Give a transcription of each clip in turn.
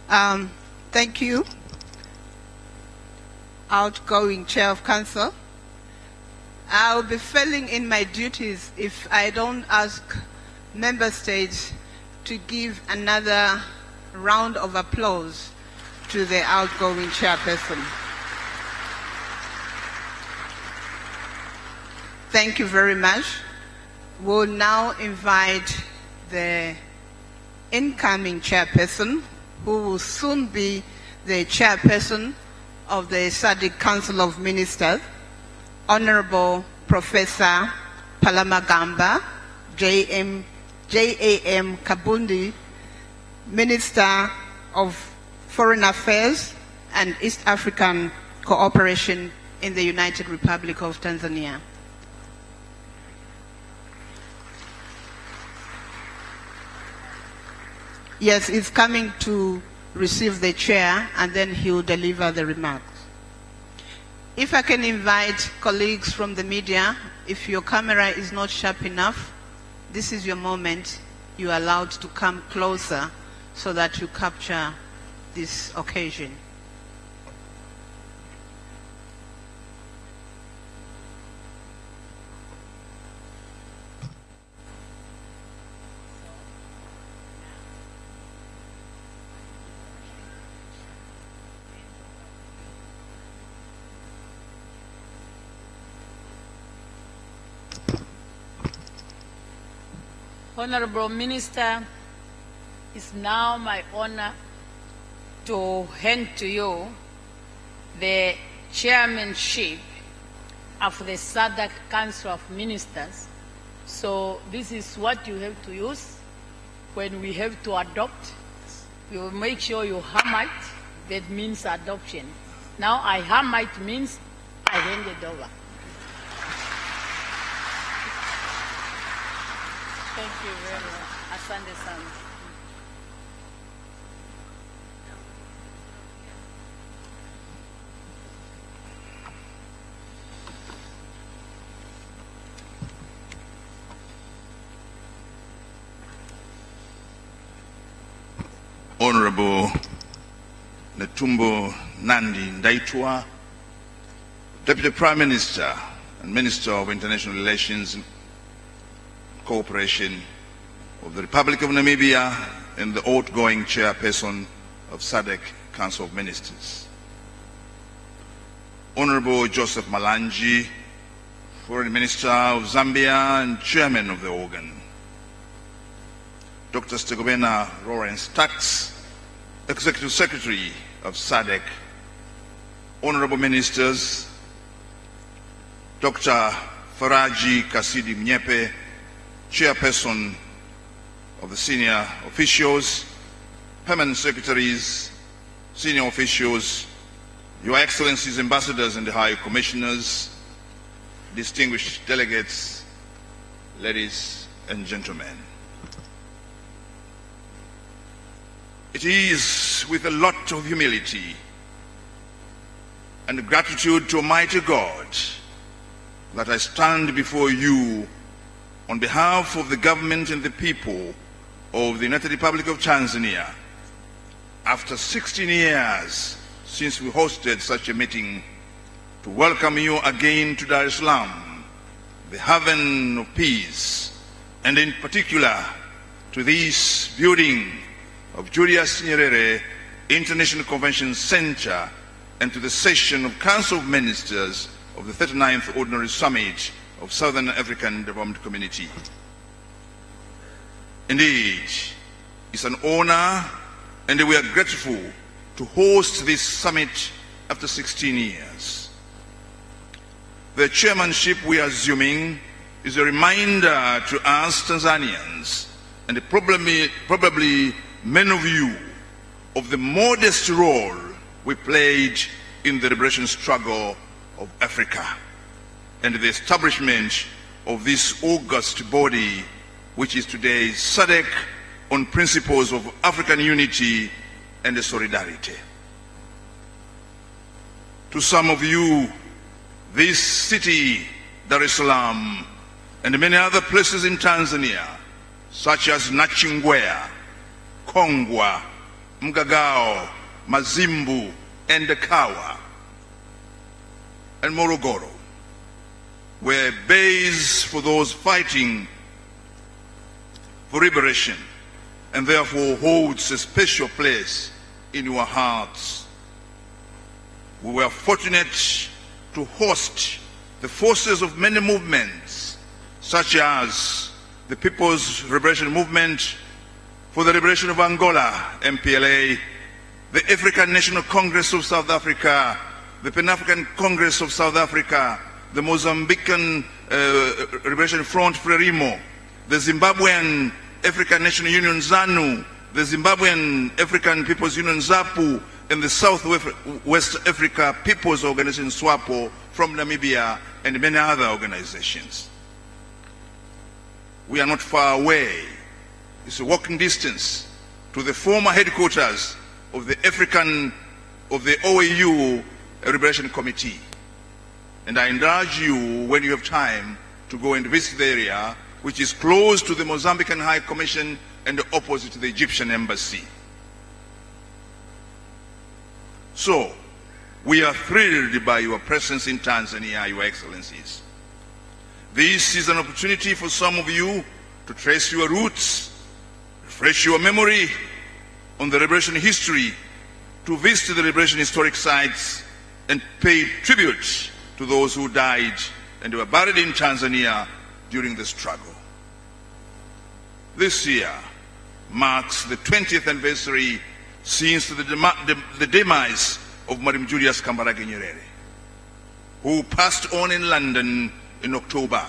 Thank you, outgoing Chair of Council. I'll be failing in my duties if I don't ask member states to give another round of applause to the outgoing chairperson. Thank you very much. We'll now invite the incoming chairperson, who will soon be the chairperson of the Sadc Council of Ministers, Honorable Professor Palamagamba J.A.M. Kabundi, Minister of Foreign Affairs and East African Cooperation in the United Republic of Tanzania. Yes, he's coming to receive the chair and then he will deliver the remarks. If I can invite colleagues from the media, if your camera is not sharp enough, this is your moment. You are allowed to come closer so that you capture this occasion. Honorable Minister, it's now my honor to hand to you the chairmanship of the Sadc Council of Ministers. So this is what you have to use when we have to adopt. You will make sure you hammer it. That means adoption. Now I hammer it means I hand it over. Thank you very much. Asante sana. Honorable Netumbo Nandi Ndaitwa, Deputy Prime Minister and Minister of International Relations and Cooperation of the Republic of Namibia and the outgoing chairperson of Sadc Council of Ministers. Honorable Joseph Malanji, Foreign Minister of Zambia and Chairman of the organ. Dr. Stegobena Lawrence Tax, Executive Secretary of Sadc. Honorable Ministers, Dr. Faraji Kasidi Mnyepe, Chairperson of the senior officials, permanent secretaries, senior officials, Your Excellencies, ambassadors and the High Commissioners, distinguished delegates, ladies and gentlemen. It is with a lot of humility and gratitude to Almighty God that I stand before you on behalf of the government and the people of the United Republic of Tanzania, after 16 years since we hosted such a meeting, to welcome you again to Dar es Salaam, the haven of peace, and in particular to this building of Julius Nyerere International Convention Center and to the session of Council of Ministers of the 39th Ordinary Summit of Southern African Development Community. Indeed, it's an honor and we are grateful to host this summit after 16 years. The chairmanship we are assuming is a reminder to us Tanzanians, and probably many of you, of the modest role we played in the liberation struggle of Africa and the establishment of this august body, which is today Sadc, on principles of African unity and solidarity. To some of you, this city, Dar es Salaam, and many other places in Tanzania, such as Nachingwea, Kongwa, Mgagao, Mazimbu, and Kawa, and Morogoro were bays for those fighting for liberation, and therefore holds a special place in your hearts. We were fortunate to host the forces of many movements, such as the People's Liberation Movement for the Liberation of Angola, MPLA, the African National Congress of South Africa, the Pan-African Congress of South Africa, the Mozambican Liberation Front Frelimo, the Zimbabwean African National Union ZANU, the Zimbabwean African People's Union ZAPU, and the Southwest Africa People's Organization SWAPO from Namibia, and many other organizations. We are not far away. It's a walking distance to the former headquarters of the OAU Liberation Committee. And I encourage you, when you have time, to go and visit the area, which is close to the Mozambican High Commission and opposite to the Egyptian Embassy. So, we are thrilled by your presence in Tanzania, Your Excellencies. This is an opportunity for some of you to trace your roots, refresh your memory on the liberation history, to visit the liberation historic sites, and pay tribute to those who died and were buried in Tanzania during the struggle. This year marks the 20th anniversary since the demise of Madam Julius Kambarage Nyerere, who passed on in London in October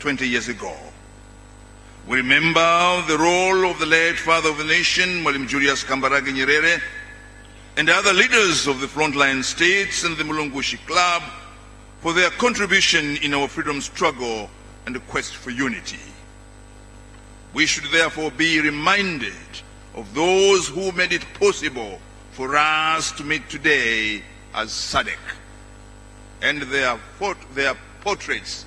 20 years ago. We remember the role of the late father of the nation, Madam Julius Kambarage Nyerere, and other leaders of the frontline states and the Mulungushi Club for their contribution in our freedom struggle and the quest for unity. We should therefore be reminded of those who made it possible for us to meet today as Sadc, and their portraits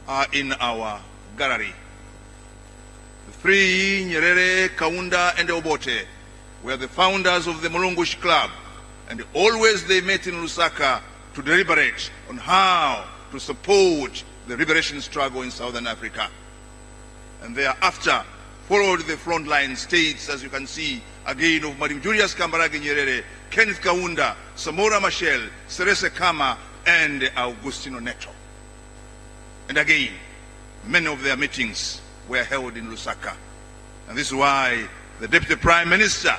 are in our gallery. The three, Nyerere, Kaunda, and Obote, were the founders of the Mulungushi Club, and always they met in Lusaka to deliberate on how to support the liberation struggle in Southern Africa. And thereafter followed the frontline states, as you can see, again of Madam Julius Kambarage Nyerere, Kenneth Kaunda, Samora Machel, Serese Khama, and Augustino Neto. And again, many of their meetings were held in Lusaka. And this is why the Deputy Prime Minister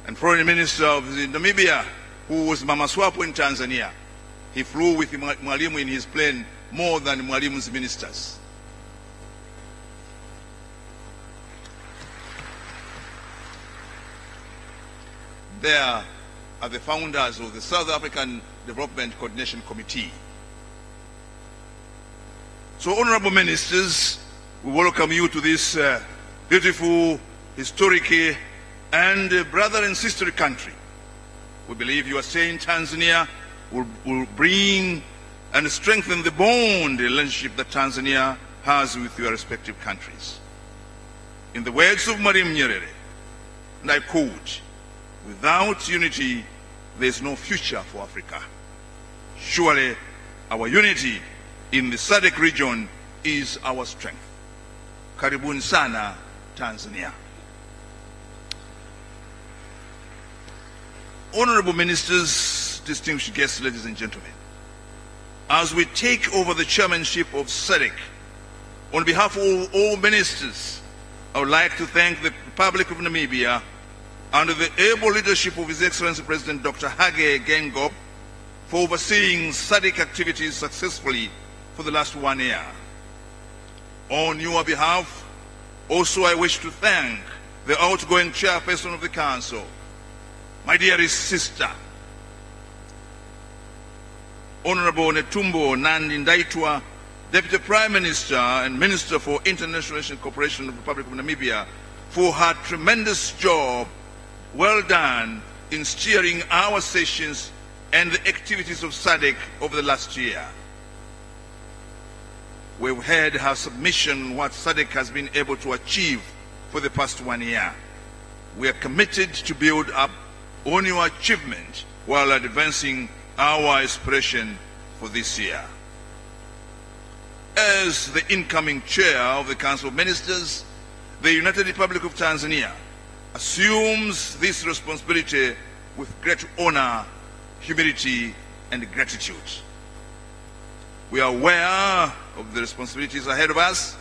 and Foreign Minister of Namibia, who was Mama Swapo in Tanzania, he flew with Mwalimu in his plane more than Mwalimu's ministers. There are the founders of the South African Development Coordination Committee. So, honorable ministers, we welcome you to this beautiful, historic, and brother and sister country. We believe your stay in Tanzania will bring and strengthen the bond, the relationship that Tanzania has with your respective countries. In the words of Madam Nyerere, and I quote, "Without unity, there is no future for Africa. Surely our unity in the Sadc region is our strength." Karibuni sana, Tanzania. Honorable ministers, distinguished guests, ladies and gentlemen, as we take over the chairmanship of Sadc, on behalf of all ministers, I would like to thank the Republic of Namibia under the able leadership of His Excellency President Dr. Hage Geingob for overseeing Sadc activities successfully for the last 1 year. On your behalf, also I wish to thank the outgoing chairperson of the Council, my dearest sister, Honorable Netumbo Nandi Ndaitwa, Deputy Prime Minister and Minister for International Relations and Cooperation of the Republic of Namibia, for her tremendous job, well done, in steering our sessions and the activities of Sadc over the last year. We've heard her submission on what Sadc has been able to achieve for the past 1 year. we are committed to build up on your achievement while advancing our aspiration for this year. As the incoming chair of the Council of Ministers, the United Republic of Tanzania assumes this responsibility with great honor, humility, and gratitude. We are aware of the responsibilities ahead of us,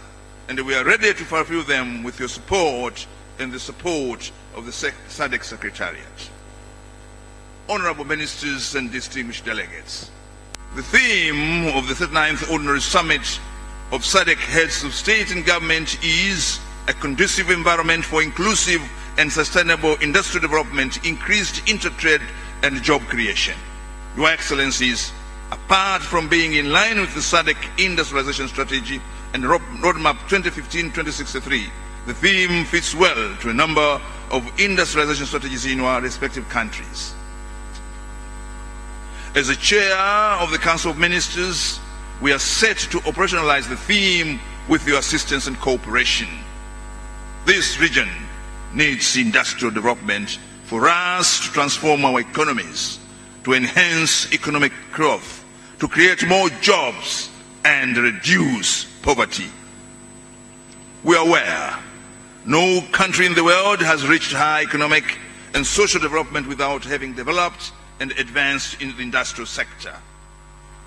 and we are ready to fulfill them with your support and the support of the Sadc Secretariat. Honorable Ministers and distinguished delegates, the theme of the 39th Ordinary Summit of Sadc Heads of State and Government is a conducive environment for inclusive and sustainable industrial development, increased intertrade and job creation. Your Excellencies, apart from being in line with the Sadc Industrialization Strategy and Roadmap 2015-2063, the theme fits well to a number of industrialization strategies in our respective countries. As the chair of the Council of Ministers, we are set to operationalize the theme with your assistance and cooperation. This region needs industrial development for us to transform our economies, to enhance economic growth, to create more jobs and reduce poverty. We are aware no country in the world has reached high economic and social development without having developed and advanced in the industrial sector.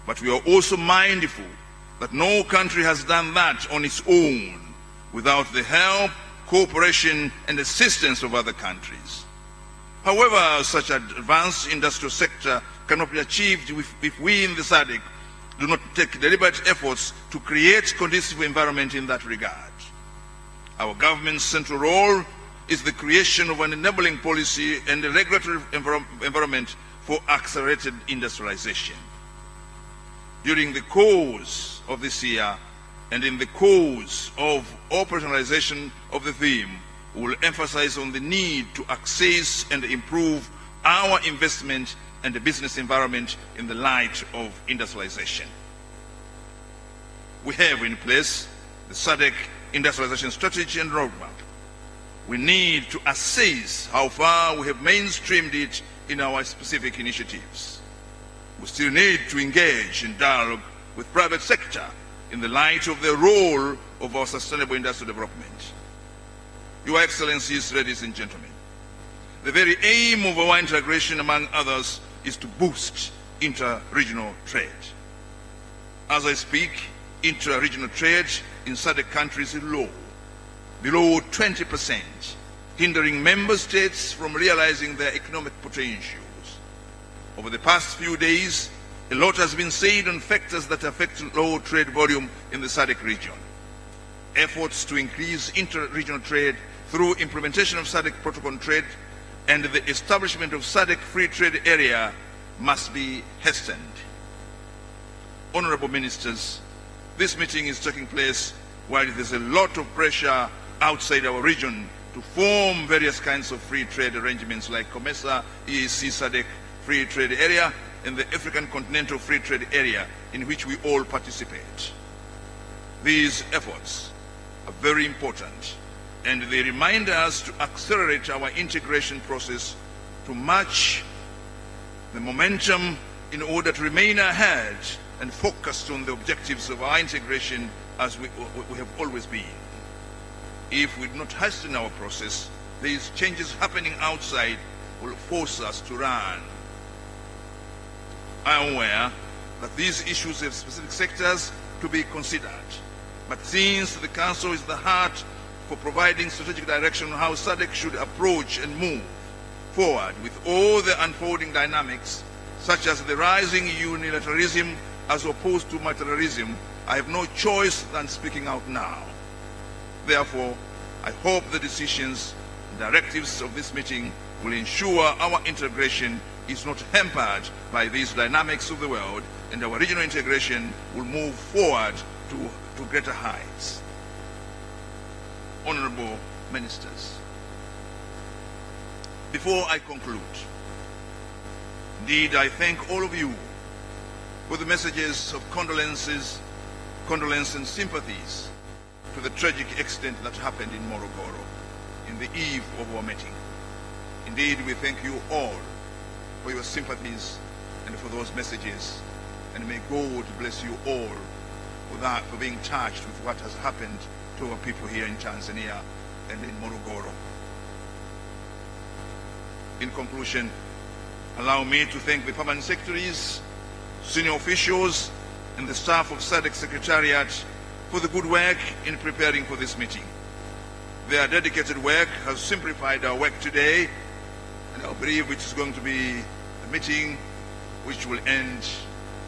But we are also mindful that no country has done that on its own without the help, cooperation, and assistance of other countries. However, such an advanced industrial sector cannot be achieved if we in the Sadc do not take deliberate efforts to create conducive environment in that regard. Our government's central role is the creation of an enabling policy and a regulatory environment for accelerated industrialization. During the course of this year and in the course of operationalization of the theme, we will emphasize on the need to access and improve our investment and the business environment in the light of industrialization. We have in place the Sadc Industrialization Strategy and Roadmap. We need to assess how far we have mainstreamed it in our specific initiatives. We still need to engage in dialogue with private sector in the light of the role of our sustainable industrial development. Your Excellencies, ladies and gentlemen, the very aim of our integration, among others, is to boost inter-regional trade. As I speak, inter-regional trade in Sadc countries is low, below 20%, hindering member states from realizing their economic potentials. Over the past few days, a lot has been said on factors that affect low trade volume in the Sadc region. Efforts to increase inter-regional trade through implementation of Sadc Protocol on Trade and the establishment of Sadc Free Trade Area must be hastened. Honorable Ministers, this meeting is taking place while there's a lot of pressure outside our region to form various kinds of free trade arrangements like COMESA, EAC, Sadc Free Trade Area, and the African Continental Free Trade Area, in which we all participate. These efforts are very important, and they remind us to accelerate our integration process to match the momentum in order to remain ahead and focused on the objectives of our integration as we have always been. If we do not hasten our process, these changes happening outside will force us to run. I am aware that these issues have specific sectors to be considered, but since the Council is the heart for providing strategic direction on how Sadc should approach and move forward with all the unfolding dynamics, such as the rising unilateralism as opposed to multilateralism, I have no choice than speaking out now. Therefore, I hope the decisions and directives of this meeting will ensure our integration is not hampered by these dynamics of the world, and our regional integration will move forward to greater heights. Honorable Ministers, before I conclude, indeed I thank all of you for the messages of condolence and sympathies to the tragic accident that happened in Morogoro in the eve of our meeting. Indeed, we thank you all for your sympathies and for those messages. And may God bless you all for that, for being touched with what has happened to our people here in Tanzania and in Morogoro. In conclusion, allow me to thank the permanent secretaries, senior officials, and the staff of Sadc Secretariat for the good work in preparing for this meeting. Their dedicated work has simplified our work today, and I believe it is going to be a meeting which will end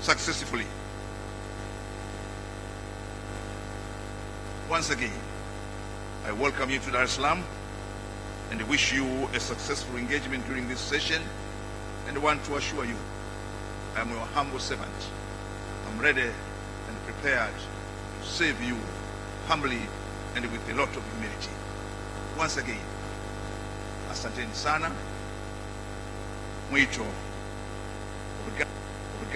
successfully. Once again, I welcome you to Dar es Salaam and wish you a successful engagement during this session, and want to assure you I am your humble servant. I'm ready and prepared to serve you humbly and with a lot of humility. Once again, asanteni sana. Mwito. Obrigado.